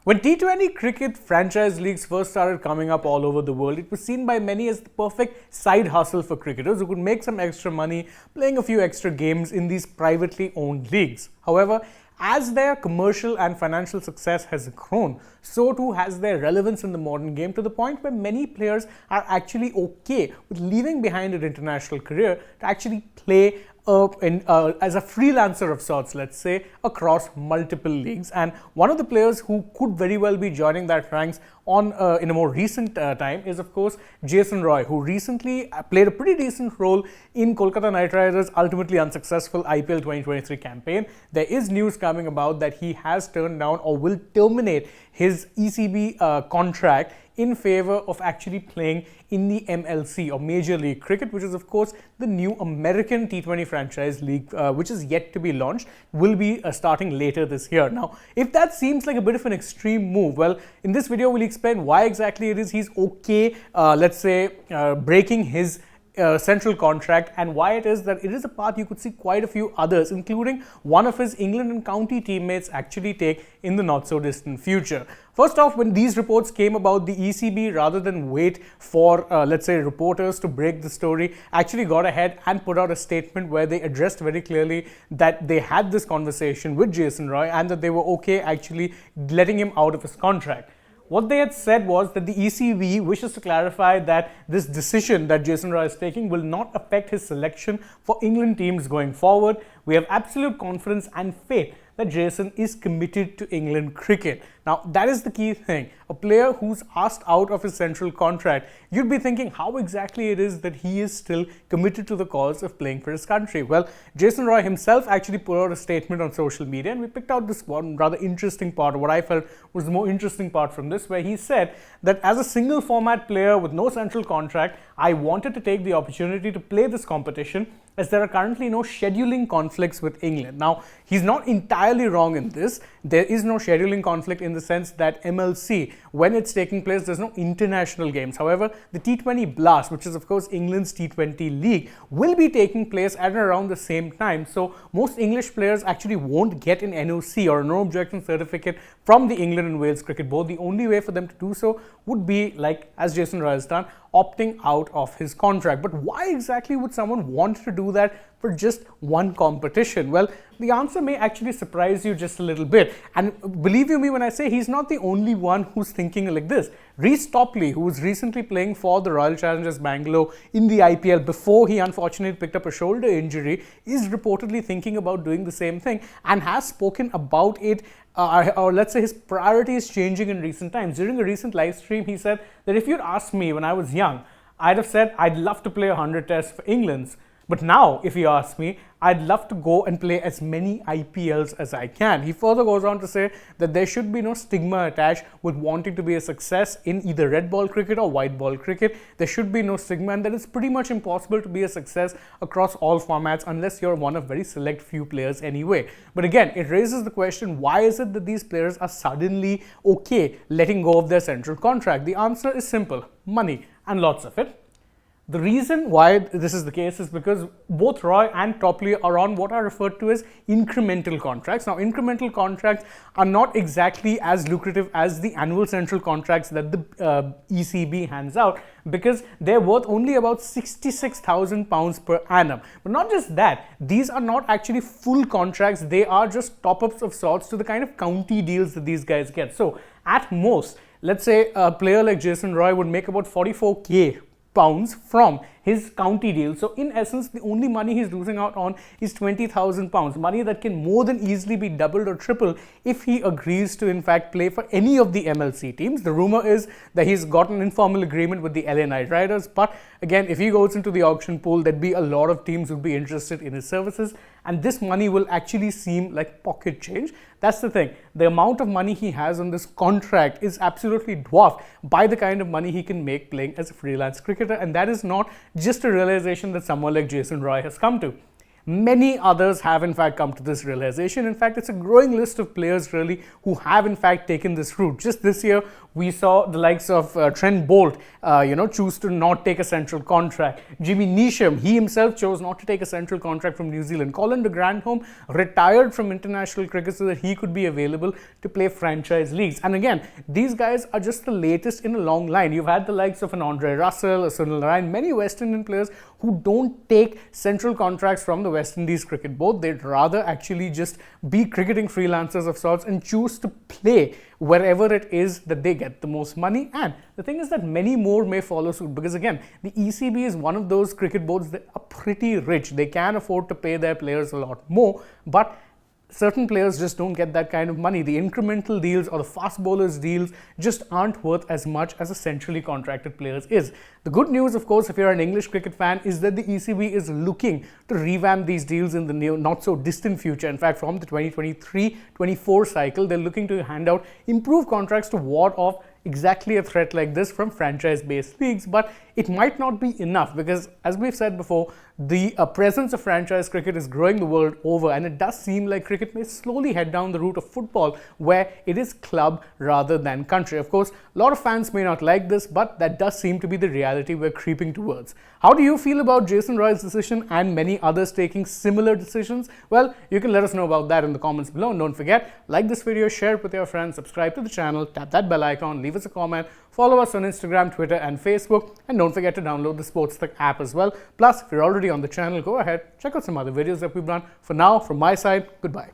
When T20 cricket franchise leagues first started coming up all over the world, it was seen by many as the perfect side hustle for cricketers who could make some extra money playing a few extra games in these privately owned leagues. However, as their commercial and financial success has grown, so too has their relevance in the modern game, to the point where many players are actually okay with leaving behind an international career to actually play as a freelancer of sorts, let's say, across multiple leagues. And one of the players who could very well be joining that ranks in a more recent time is, of course, Jason Roy, who recently played a pretty decent role in Kolkata Knight Riders' ultimately unsuccessful IPL 2023 campaign. There is news coming about that he has turned down or will terminate his ECB contract in favor of actually playing in the MLC, or Major League Cricket, which is of course the new American T20 franchise league, which is yet to be launched, will be starting later this year. Now, if that seems like a bit of an extreme move, well, in this video we'll explain why exactly it is he's okay, let's say, breaking his central contract, and why it is that it is a path you could see quite a few others, including one of his England and county teammates, actually take in the not so distant future. First off, when these reports came about, the ECB, rather than wait for, let's say, reporters to break the story, actually got ahead and put out a statement where they addressed very clearly that they had this conversation with Jason Roy and that they were okay actually letting him out of his contract. What they had said was that the ECB wishes to clarify that this decision that Jason Roy is taking will not affect his selection for England teams going forward. We have absolute confidence and faith that Jason is committed to England cricket. Now, that is the key thing. A player who's asked out of his central contract, you'd be thinking how exactly it is that he is still committed to the cause of playing for his country. Well, Jason Roy himself actually put out a statement on social media, and we picked out this one rather interesting part, or what I felt was the more interesting part from this, where he said that as a single format player with no central contract, I wanted to take the opportunity to play this competition as there are currently no scheduling conflicts with England. Now, he's not entirely wrong in this. There is no scheduling conflict in the sense that MLC, when it's taking place, there's no international games. However, the T20 Blast, which is of course England's T20 league, will be taking place at and around the same time. So most English players actually won't get an NOC, or a no objection certificate, from the England and Wales Cricket Board. The only way for them to do so would be, like as Jason Roy has done, opting out of his contract. But why exactly would someone want to do that for just one competition? Well, the answer may actually surprise you just a little bit. And believe you me when I say he's not the only one who's thinking like this. Reece Topley, who was recently playing for the Royal Challengers Bangalore in the IPL before he unfortunately picked up a shoulder injury, is reportedly thinking about doing the same thing and has spoken about it, or let's say his priorities changing in recent times. During a recent live stream, he said that if you'd asked me when I was young, I'd have said I'd love to play 100 tests for England. But now, if you ask me, I'd love to go and play as many IPLs as I can. He further goes on to say that there should be no stigma attached with wanting to be a success in either red ball cricket or white ball cricket. There should be no stigma, and that it's pretty much impossible to be a success across all formats unless you're one of very select few players anyway. But again, it raises the question, why is it that these players are suddenly okay letting go of their central contract? The answer is simple: money, and lots of it. The reason why this is the case is because both Roy and Topley are on what are referred to as incremental contracts. Now, incremental contracts are not exactly as lucrative as the annual central contracts that the ECB hands out, because they're worth only about £66,000 per annum. But not just that, these are not actually full contracts. They are just top-ups of sorts to the kind of county deals that these guys get. So at most, let's say a player like Jason Roy would make about 44k pounds from his county deal. So in essence, the only money he's losing out on is £20,000, money that can more than easily be doubled or tripled if he agrees to in fact play for any of the MLC teams. The rumor is that he's got an informal agreement with the LA Knight Riders, but again, if he goes into the auction pool, there'd be a lot of teams who'd be interested in his services, and this money will actually seem like pocket change. That's the thing. The amount of money he has on this contract is absolutely dwarfed by the kind of money he can make playing as a freelance cricketer, and that is not just a realization that someone like Jason Roy has come to. many others have in fact come to this realization. In fact, it's a growing list of players really who have in fact taken this route. Just this year, we saw the likes of Trent Bolt, choose to not take a central contract. Jimmy Neesham, he himself chose not to take a central contract from New Zealand. Colin de Grandhomme retired from international cricket so that he could be available to play franchise leagues. And again, these guys are just the latest in a long line. You've had the likes of an Andre Russell, a Sunil Narine, many West Indian players who don't take central contracts from the West Indies cricket board. They'd rather actually just be cricketing freelancers of sorts and choose to play wherever it is that they get the most money. And the thing is that many more may follow suit, because again, the ECB is one of those cricket boards that are pretty rich. They can afford to pay their players a lot more, but certain players just don't get that kind of money. The incremental deals or the fast bowlers deals just aren't worth as much as a centrally contracted players is. The good news, of course, if you're an English cricket fan, is that the ECB is looking to revamp these deals in the near, not so distant future. In fact, from the 2023-24 cycle, they're looking to hand out improved contracts to ward off exactly a threat like this from franchise-based leagues. But it might not be enough, because as we've said before, the presence of franchise cricket is growing the world over, and it does seem like cricket may slowly head down the route of football, where it is club rather than country. Of course, a lot of fans may not like this, but that does seem to be the reality we're creeping towards. How do you feel about Jason Roy's decision and many others taking similar decisions? Well, you can let us know about that in the comments below. And don't forget, like this video, share it with your friends, subscribe to the channel, tap that bell icon, leave us a comment, follow us on Instagram, Twitter and Facebook, and don't forget to download the AajTak app as well. Plus, if you're already on the channel, go ahead, check out some other videos that we've done. For now, from my side, goodbye.